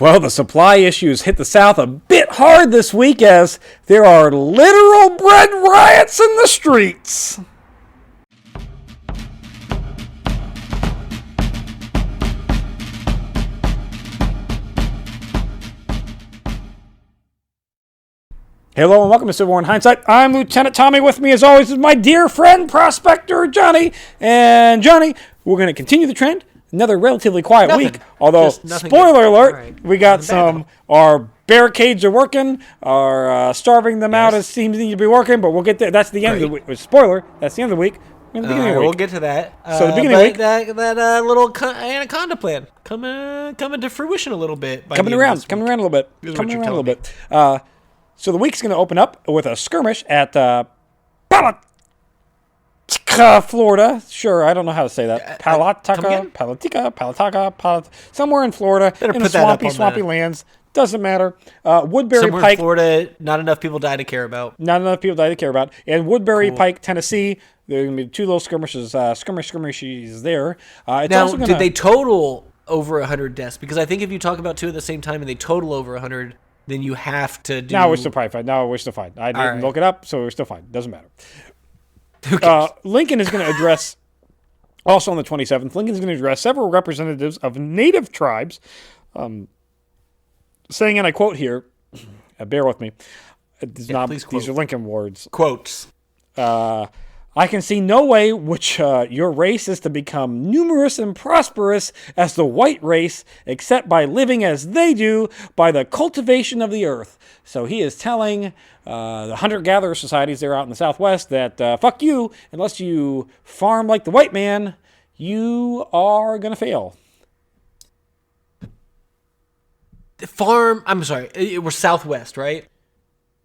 Well, the supply issues hit the South a bit hard this week as there are literal bread riots in the streets. Hello and welcome to Civil War in Hindsight. I'm Lieutenant Tommy. With me, as always, is my dear friend, Prospector Johnny. And Johnny, we're going to continue the trend. Another relatively quiet week. Although, spoiler alert, right. We got our barricades are working. Our starving them out as seems to be working. But we'll get there. That's the end of the week. Spoiler, that's the end of the week. We'll get to that. So the beginning of the week. That little Anaconda Plan coming to fruition a little bit. Coming around a little bit. So the week's going to open up with a skirmish at Palatka, Florida. Sure, I don't know how to somewhere in Florida. Better in put the swampy lands. Doesn't matter. Woodbury somewhere Pike, in Florida. Not enough people die to care about. And Woodbury Pike, Tennessee. There are going to be two little skirmishes. Skirmishes there. Did they total over 100 deaths? Because I think if you talk about two at the same time and they total over 100. Then you have to do... No, we're still fine. I didn't look it up, so we're still fine. Doesn't matter. Lincoln is going to address, also on the 27th, Lincoln is going to address several representatives of native tribes, saying, and I quote here, bear with me, these are Lincoln words. Quotes. I can see no way which your race is to become numerous and prosperous as the white race, except by living as they do, by the cultivation of the earth. So he is telling the hunter-gatherer societies there out in the Southwest that, fuck you, unless you farm like the white man, you are going to fail. We're Southwest, right?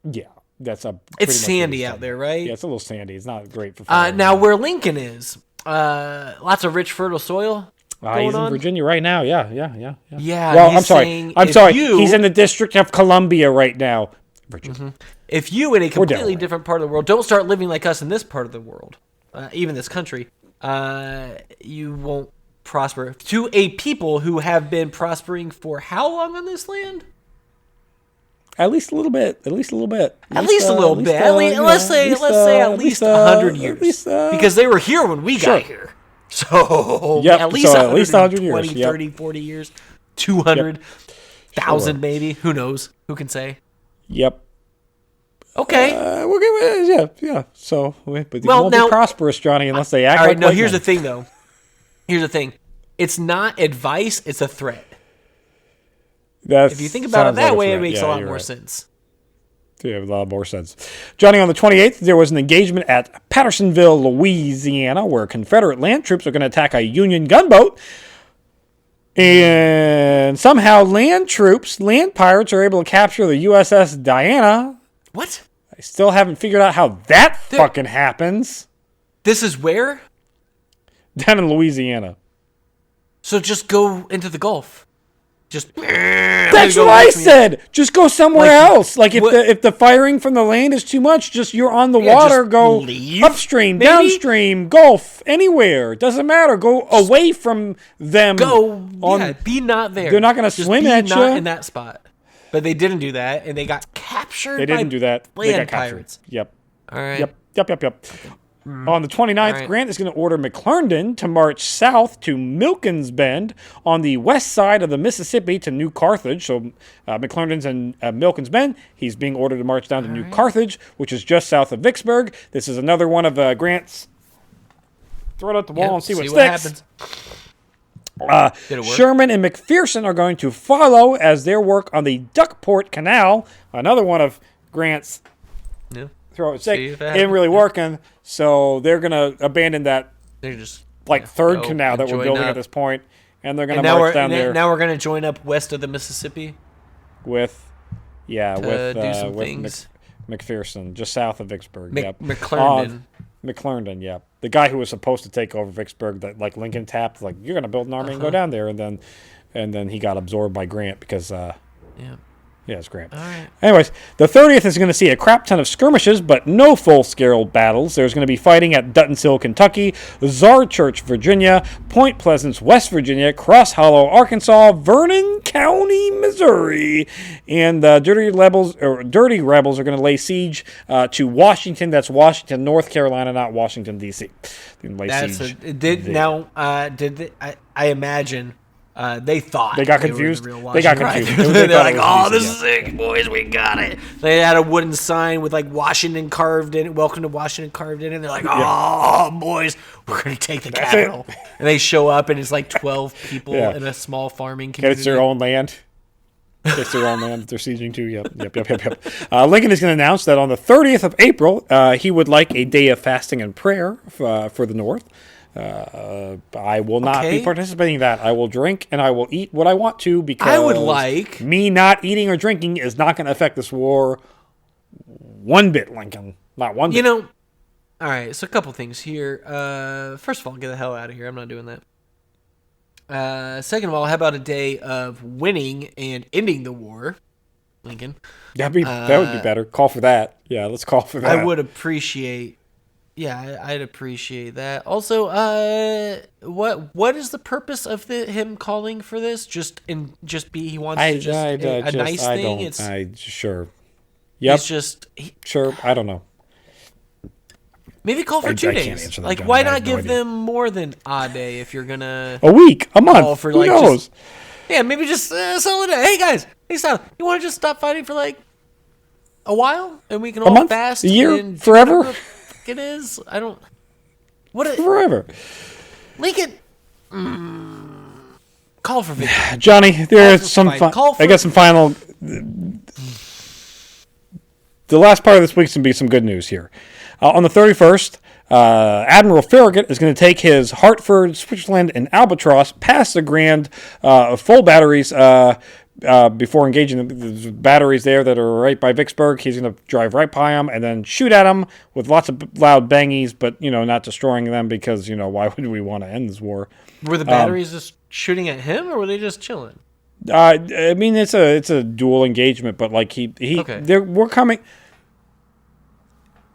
Yeah. It's sandy out there, right? Yeah, it's a little sandy. It's not great for farming. Now, where Lincoln is, lots of rich, fertile soil. He's in Virginia right now. Yeah. Well, I'm sorry. He's in the District of Columbia right now. Virginia. Mm-hmm. If you, in a completely different part of the world, don't start living like us in this part of the world, even this country, you won't prosper. To a people who have been prospering for how long on this land? At least a little bit. Let's say at least 100 years. Because they were here when we got here. So at least 100 years. 20, 30, 40 years. 200,000 maybe. Who knows? Who can say? Yep. Okay. We're good. Yeah. So, but they won't be prosperous, Johnny, unless they act like here's the thing, though. Here's the thing. It's not advice. It's a threat. If you think about it that way, it makes a lot more sense. Yeah, a lot more sense. Johnny, on the 28th, there was an engagement at Pattersonville, Louisiana, where Confederate land troops are going to attack a Union gunboat. And somehow land pirates are able to capture the USS Diana. What? I still haven't figured out how that fucking happens. This is where? Down in Louisiana. So just go into the Gulf. That's what I said. Just go somewhere else. Like if the firing from the land is too much, you're on the water. Go upstream, downstream, Gulf, anywhere. Doesn't matter. Go away from them. Be not there. They're not going to swim at you. Not in that spot. But they didn't do that, and they got captured. They didn't do that. Land pirates. Yep. All right. Yep. On the 29th, Grant is going to order McClernand to march south to Milton's Bend on the west side of the Mississippi to New Carthage. So McClernand's in Milton's Bend. He's being ordered to march down to New Carthage, which is just south of Vicksburg. This is another one of Grant's throw it at the wall and see what sticks. Happens. Sherman and McPherson are going to follow as their work on the Duckport Canal, another one of Grant's throw it stick, ain't really working. So they're going to abandon that third canal that we're building at this point, and they're going to march down there. Now we're going to join up west of the Mississippi with things. McPherson, just south of Vicksburg. McClernand. Yeah. The guy who was supposed to take over Vicksburg that Lincoln tapped, you're going to build an army and go down there, and then he got absorbed by Grant because Yeah, it's grand. All right. Anyways, the 30th is going to see a crap ton of skirmishes, but no full-scale battles. There's going to be fighting at Duttonsill, Kentucky, Czar Church, Virginia, Point Pleasant, West Virginia, Cross Hollow, Arkansas, Vernon County, Missouri, and Dirty Rebels are going to lay siege to Washington. That's Washington, North Carolina, not Washington D.C. I imagine. They thought they got confused. They got confused. They're like, "Oh, this is sick, boys. We got it." They had a wooden sign with like Washington carved in it. Welcome to Washington carved in it. And they're like, "Oh, boys, we're gonna take the capital." And they show up, and it's like 12 people in a small farming community. It's their own land. It's their own land that they're sieging to. Yep. Lincoln is going to announce that on the 30th of April, he would like a day of fasting and prayer for the North. I will not be participating in that. I will drink and I will eat what I want to because I would like me not eating or drinking is not going to affect this war one bit, Lincoln. Not one bit. All right, so a couple things here. First of all, get the hell out of here. I'm not doing that. Second of all, how about a day of winning and ending the war, Lincoln? That would be better. Call for that. Yeah, let's call for that. I would appreciate... Yeah, I'd appreciate that. Also, what is the purpose of him calling for this? He wants a nice thing. Sure. Yep. It's just sure. I don't know. Maybe call for 2 days. Like, why not give them more than a day if you're gonna a week, a month? For, Who knows? Maybe just settle it. Hey guys, Sal, you want to just stop fighting for like a while, and we can all month, fast a year, and forever. It is. I don't. Forever. Lincoln. Call for victory. Johnny, there's some. I got some final. The last part of this week's going to be some good news here. On the 31st, Admiral Farragut is going to take his Hartford, Switzerland, and Albatross past the Grand full batteries before engaging the batteries there that are right by Vicksburg. He's going to drive right by them and then shoot at them with lots of loud bangies, but, not destroying them because, why would we want to end this war? Were the batteries just shooting at him, or were they just chilling? I mean, it's a dual engagement, but like we're coming.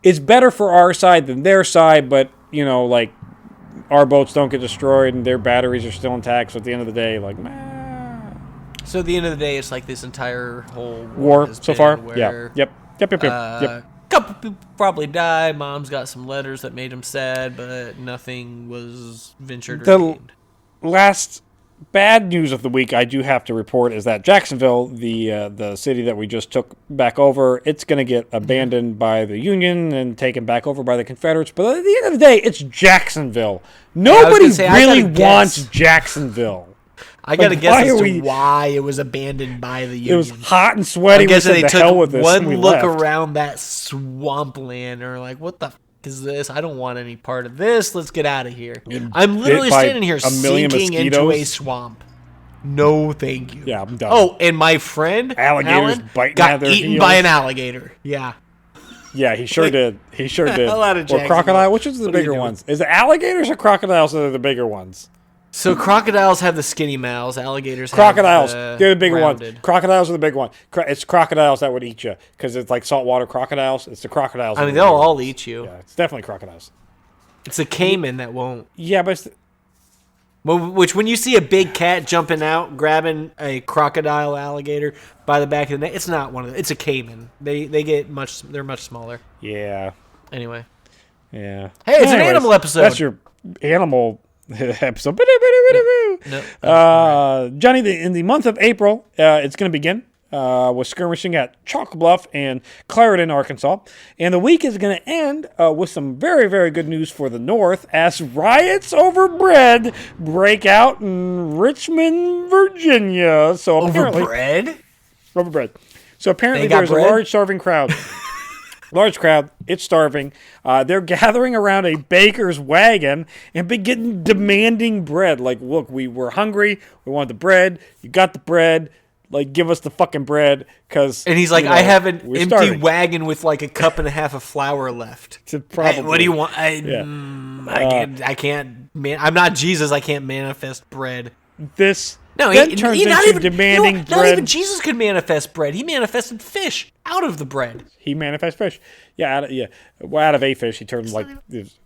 It's better for our side than their side, but like our boats don't get destroyed and their batteries are still intact. So at the end of the day, like, So at the end of the day, it's like this entire whole war so far. Yeah. Yep. Couple people probably died. Mom's got some letters that made him sad, but nothing was ventured or gained. Last bad news of the week I do have to report is that Jacksonville, the city that we just took back over, it's going to get abandoned by the Union and taken back over by the Confederates. But at the end of the day, it's Jacksonville. Nobody really wants Jacksonville. I got to guess as to why it was abandoned by the Union. It was hot and sweaty. I guess they took one look left. Around that swampland and are like, what the f*** is this? I don't want any part of this. Let's get out of here. I'm literally standing here sinking into a swamp. No, thank you. Yeah, I'm done. Oh, and my friend Alan got eaten by an alligator. Yeah. Yeah, he sure did. He sure did. Or crocodile. Which is the bigger ones? Is it alligators or crocodiles that are the bigger ones? So crocodiles have the skinny mouths. Alligators crocodiles. Have they're the bigger rounded. ones. Crocodiles are the big one. It's crocodiles that would eat you because it's like saltwater crocodiles. It's the crocodiles. I mean, they'll all eat you. Yeah, it's definitely crocodiles. It's a caiman that won't. Yeah, but which when you see a big cat jumping out, grabbing a crocodile alligator by the back of the neck, it's not one of them. It's a caiman. They get much. They're much smaller. Yeah. Anyway. Yeah. Hey, it's an animal episode. That's your animal episode. Johnny, in the month of April, it's going to begin with skirmishing at Chalk Bluff and Clarendon, Arkansas. And the week is going to end with some very, very good news for the North as riots over bread break out in Richmond, Virginia. So apparently, over bread. So apparently there's a large starving crowd. Large crowd, it's starving. They're gathering around a baker's wagon and begin demanding bread. Like, look, we're hungry. We want the bread. You got the bread. Like, give us the fucking bread. And he's like, I have an empty wagon with like a cup and a half of flour left. What do you want? I can't. Man, I'm not Jesus. I can't manifest bread. This No, then turns into demanding bread. Not even Jesus could manifest bread. He manifested fish out of the bread. He manifests fish. Yeah. Well, out of a fish, he turned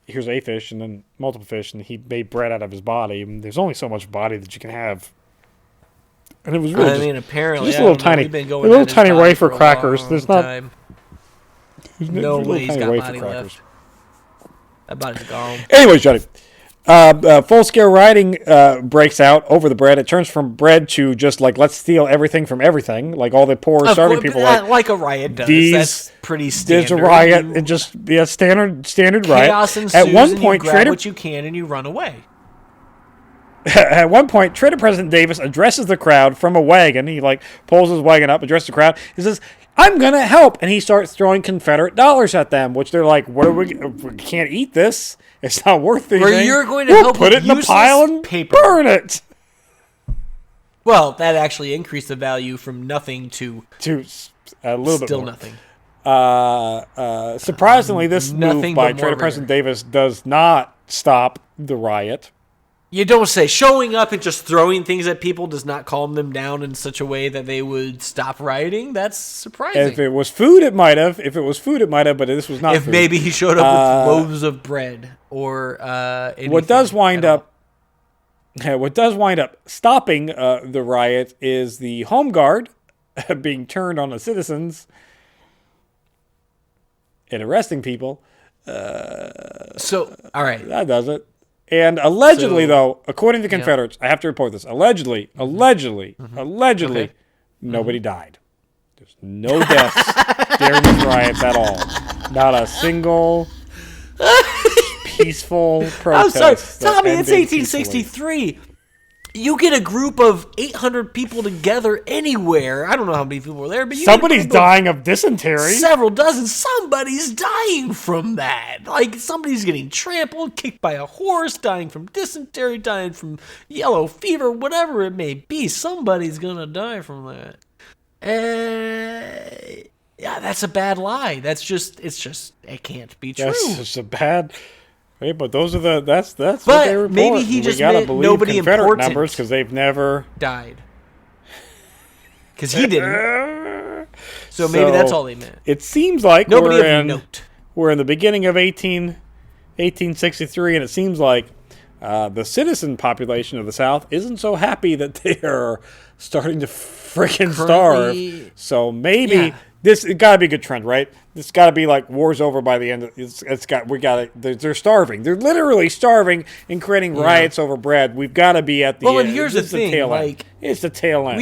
here's a fish and then multiple fish, and he made bread out of his body. And there's only so much body that you can have. And it was really apparently, just a little tiny wafer crackers. There's not. No way he's got body left. That body's gone. Anyways, Johnny. Full-scale rioting breaks out over the bread. It turns from bread to just let's steal everything from everything. Like all the poor, starving people. Like a riot does. That's pretty standard. There's a riot. And just standard riot. Chaos ensues. At one point, you grab what you can and you run away. At one point, Trader President Davis addresses the crowd from a wagon. He pulls his wagon up, addresses the crowd. He says, "I'm gonna help," and he starts throwing Confederate dollars at them, which they're like, "What are we can't eat this. It's not worth anything. Or you're going to help put it in a pile and burn it." Well, that actually increased the value from nothing to a little bit still more. Nothing. Surprisingly, this move by Trader President Davis does not stop the riot. You don't say. Showing up and just throwing things at people does not calm them down in such a way that they would stop rioting. That's surprising. If it was food, it might have. But this was not food. If maybe he showed up with loaves of bread or anything. What does wind up stopping the riot is the Home Guard being turned on the citizens and arresting people. So, all right. That does it. And allegedly, though, according to the Confederates, I have to report this. Allegedly, nobody died. There's no deaths during these riots at all. Not a single peaceful protest. I'm sorry, Tommy, it's 1863. You get a group of 800 people together anywhere. I don't know how many people were there, but somebody's dying of dysentery. Several dozen. Somebody's dying from that. Somebody's getting trampled, kicked by a horse, dying from dysentery, dying from yellow fever, whatever it may be. Somebody's gonna die from that. Yeah, that's a bad lie. It can't be true. That's just a bad. Hey, but those are that's but what they report. Maybe he just meant nobody Confederate important numbers because they've never died. Because he didn't. So maybe that's all they meant. It seems like nobody of note. We're in the beginning of 1863, and it seems like the citizen population of the South isn't so happy that they are starting to freaking starve. So maybe it got to be a good trend, right? It's got to be war's over by the end. They're starving. They're literally starving and creating riots over bread. We've got to be at the end. Well, and here's the thing, it's the tail end.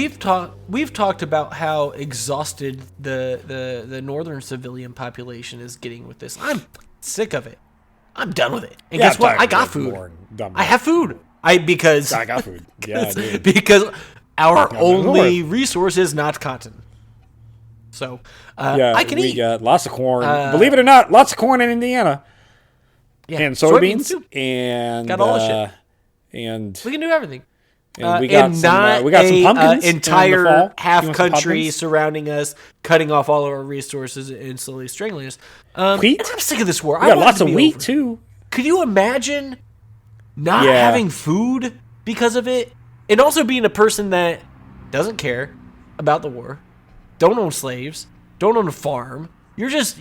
We've talked about how exhausted the northern civilian population is getting with this. I'm sick of it. I'm done with it. And guess what? I got food. I have food. I got food. Yeah, because our only resource is not cotton. So, I can eat. We got lots of corn. Believe it or not, lots of corn in Indiana. Yeah, and soybeans. And got all the shit. And we can do everything. And we got some pumpkins. Entire half country surrounding us, cutting off all of our resources and slowly strangling us. Wheat? And I'm sick of this war. We got lots of wheat, too. Could you imagine not having food because of it? And also being a person that doesn't care about the war. Don't own slaves. Don't own a farm. You're just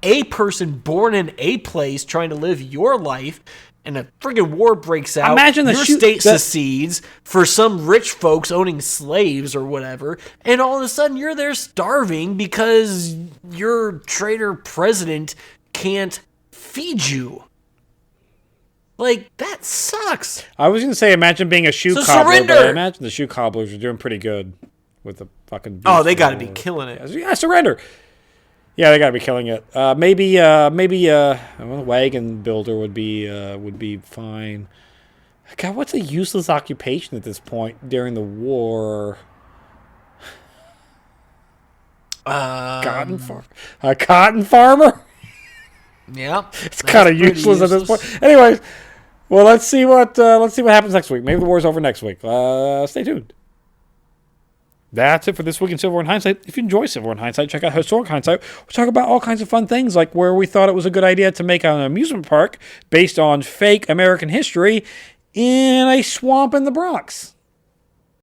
a person born in a place trying to live your life, and a friggin' war breaks out. Imagine your state secedes for some rich folks owning slaves or whatever, and all of a sudden you're there starving because your trader president can't feed you. That sucks. I was going to say, imagine being a shoe cobbler, surrender. But I imagine the shoe cobblers are doing pretty good with the fucking. Oh, they got to be killing it. Yeah, surrender. Yeah, they got to be killing it. Maybe a wagon builder would be fine. God, what's a useless occupation at this point during the war? A cotton farmer. Yeah, it's kind of useless at this point. Anyways, well, let's see what happens next week. Maybe the war's over next week. Stay tuned. That's it for this week in Civil War in Hindsight. If you enjoy Civil War in Hindsight, check out Historic Hindsight. We talk about all kinds of fun things, like where we thought it was a good idea to make an amusement park based on fake American history in a swamp in the Bronx.